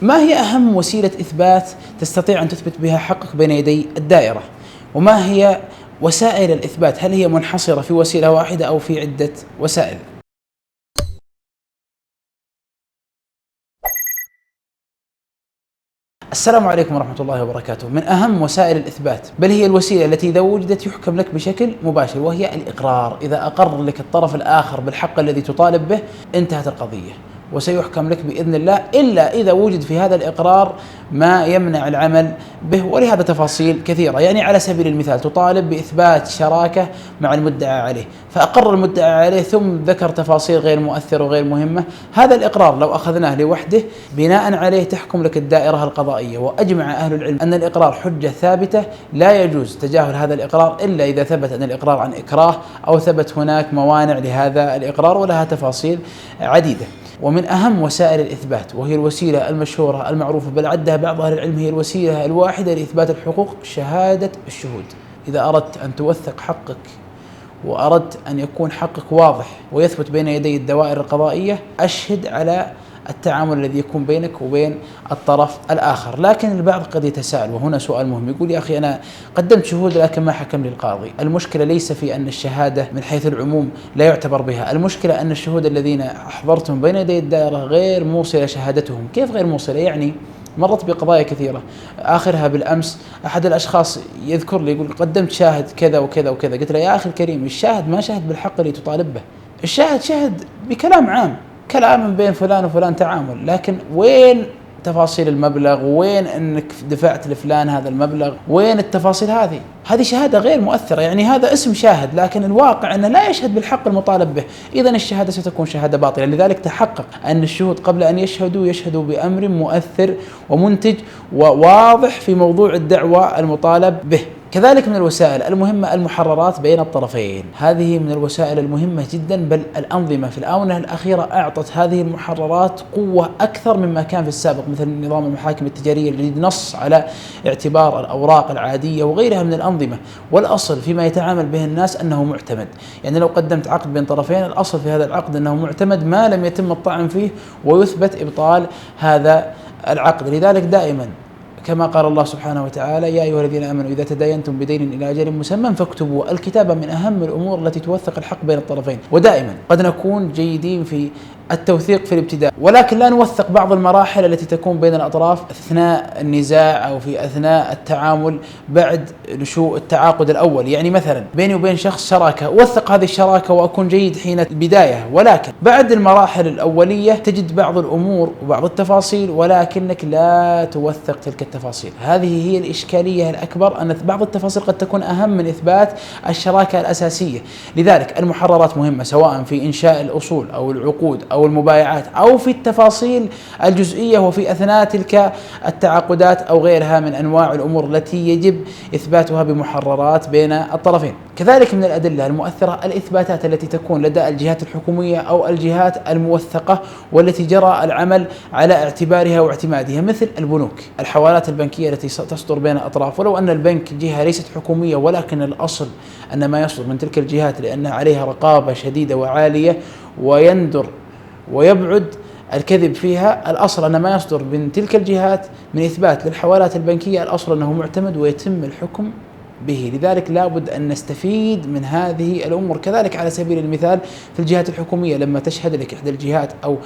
ما هي أهم وسيلة إثبات تستطيع أن تثبت بها حقك بين يدي الدائرة؟ وما هي وسائل الإثبات؟ هل هي منحصرة في وسيلة واحدة أو في عدة وسائل؟ السلام عليكم ورحمة الله وبركاته. من أهم وسائل الإثبات، بل هي الوسيلة التي إذا وجدت يحكم لك بشكل مباشر، وهي الإقرار. إذا أقر لك الطرف الآخر بالحق الذي تطالب به انتهت القضية، وسيحكم لك بإذن الله، إلا إذا وجد في هذا الإقرار ما يمنع العمل به، ولهذا تفاصيل كثيرة. يعني على سبيل المثال تطالب بإثبات شراكة مع المدعى عليه، فأقر المدعى عليه ثم ذكر تفاصيل غير مؤثرة وغير مهمة. هذا الإقرار لو أخذناه لوحده بناء عليه تحكم لك الدائرة القضائية. وأجمع أهل العلم أن الإقرار حجة ثابتة، لا يجوز تجاهل هذا الإقرار إلا إذا ثبت أن الإقرار عن إكراه أو ثبت هناك موانع لهذا الإقرار، ولها تفاصيل عديدة. ومن أهم وسائل الإثبات، وهي الوسيلة المشهورة المعروفة بل عدها بعض أهل العلم هي الوسيلة الواحدة لإثبات الحقوق، شهادة الشهود. إذا أردت أن توثق حقك وأردت أن يكون حقك واضح ويثبت بين يدي الدوائر القضائية، أشهد على التعامل الذي يكون بينك وبين الطرف الآخر. لكن البعض قد يتساءل، وهنا سؤال مهم، يقول: يا أخي أنا قدمت شهود لكن ما حكم لي القاضي. المشكلة ليس في أن الشهادة من حيث العموم لا يعتبر بها، المشكلة أن الشهود الذين أحضرتهم بين يدي الدائرة غير موصلة شهادتهم. كيف غير موصلة؟ يعني مرت بقضايا كثيرة، آخرها بالأمس أحد الأشخاص يذكر لي يقول: قدمت شاهد كذا وكذا وكذا. قلت له: يا أخي الكريم، الشاهد ما شهد بالحق اللي تطالب به، الشاهد شهد بكلام عام، كلام بين فلان وفلان تعامل، لكن وين تفاصيل المبلغ؟ وين انك دفعت لفلان هذا المبلغ؟ وين التفاصيل هذه شهادة غير مؤثرة. يعني هذا اسم شاهد، لكن الواقع انه لا يشهد بالحق المطالب به، اذا الشهادة ستكون شهادة باطلة. لذلك تحقق ان الشهود قبل ان يشهدوا بأمر مؤثر ومنتج وواضح في موضوع الدعوى المطالب به. كذلك من الوسائل المهمة المحررات بين الطرفين. هذه من الوسائل المهمة جدا، بل الأنظمة في الآونة الأخيرة أعطت هذه المحررات قوة أكثر مما كان في السابق، مثل نظام المحاكم التجارية الذي نص على اعتبار الأوراق العادية وغيرها من الأنظمة. والأصل فيما يتعامل به الناس أنه معتمد. يعني لو قدمت عقد بين طرفين، الأصل في هذا العقد أنه معتمد ما لم يتم الطعن فيه ويثبت إبطال هذا العقد. لذلك دائما كما قال الله سبحانه وتعالى: يا أيها الذين آمنوا إذا تداينتم بدين إلى أجل مسمى فاكتبوا. الكتابة من أهم الأمور التي توثق الحق بين الطرفين. ودائما قد نكون جيدين في التوثيق في الابتداء، ولكن لا نوثق بعض المراحل التي تكون بين الأطراف أثناء النزاع أو في أثناء التعامل بعد نشوء التعاقد الأول. يعني مثلا بيني وبين شخص شراكة، أوثق هذه الشراكة وأكون جيد حين البداية، ولكن بعد المراحل الأولية تجد بعض الأمور وبعض التفاصيل ولكنك لا توثق تلك التفاصيل. هذه هي الإشكالية الأكبر، أن بعض التفاصيل قد تكون أهم من إثبات الشراكة الأساسية. لذلك المحررات مهمة، سواء في إنشاء الأصول أو العقود أو المبايعات أو في التفاصيل الجزئية وفي أثناء تلك التعاقدات أو غيرها من أنواع الأمور التي يجب إثباتها بمحررات بين الطرفين. كذلك من الأدلة المؤثرة الإثباتات التي تكون لدى الجهات الحكومية أو الجهات الموثقة والتي جرى العمل على اعتبارها واعتمادها، مثل البنوك، الحوالات البنكية التي تصدر بين الأطراف. ولو أن البنك جهة ليست حكومية، ولكن الأصل أن ما يصدر من تلك الجهات لأنها عليها رقابة شديدة وعالية ويندر ويبعد الكذب فيها، الأصل أن ما يصدر من تلك الجهات من إثبات للحوالات البنكية الأصل أنه معتمد ويتم الحكم به. لذلك لابد أن نستفيد من هذه الأمور. كذلك على سبيل المثال في الجهات الحكومية، لما تشهد لك إحدى الجهات أو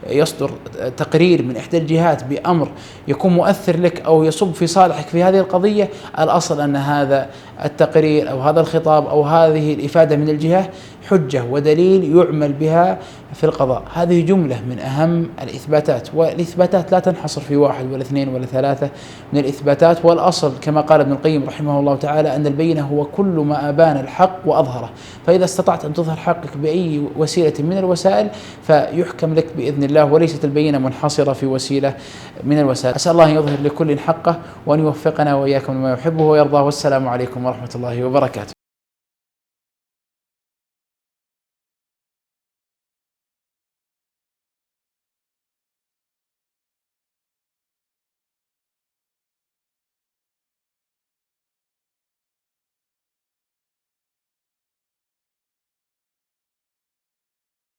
يصدر تقرير من إحدى الجهات بأمر يكون مؤثر لك أو يصب في صالحك في هذه القضية، الأصل أن هذا التقرير أو هذا الخطاب أو هذه الإفادة من الجهة حجة ودليل يعمل بها في القضاء. هذه جملة من أهم الإثباتات، والإثباتات لا تنحصر في واحد ولا اثنين ولا ثلاثة من الإثباتات. والأصل كما قال ابن القيم رحمه الله تعالى أن البينة هو كل ما أبان الحق وأظهره. فإذا استطعت أن تظهر حقك بأي وسيلة من الوسائل فيحكم لك بإذن الله، وليست البينة منحصرة في وسيلة من الوسائل. أسأل الله أن يظهر لكل حقه وأن يوفقنا وإياكم لما يحبه ويرضاه. والسلام عليكم ورحمة الله وبركاته.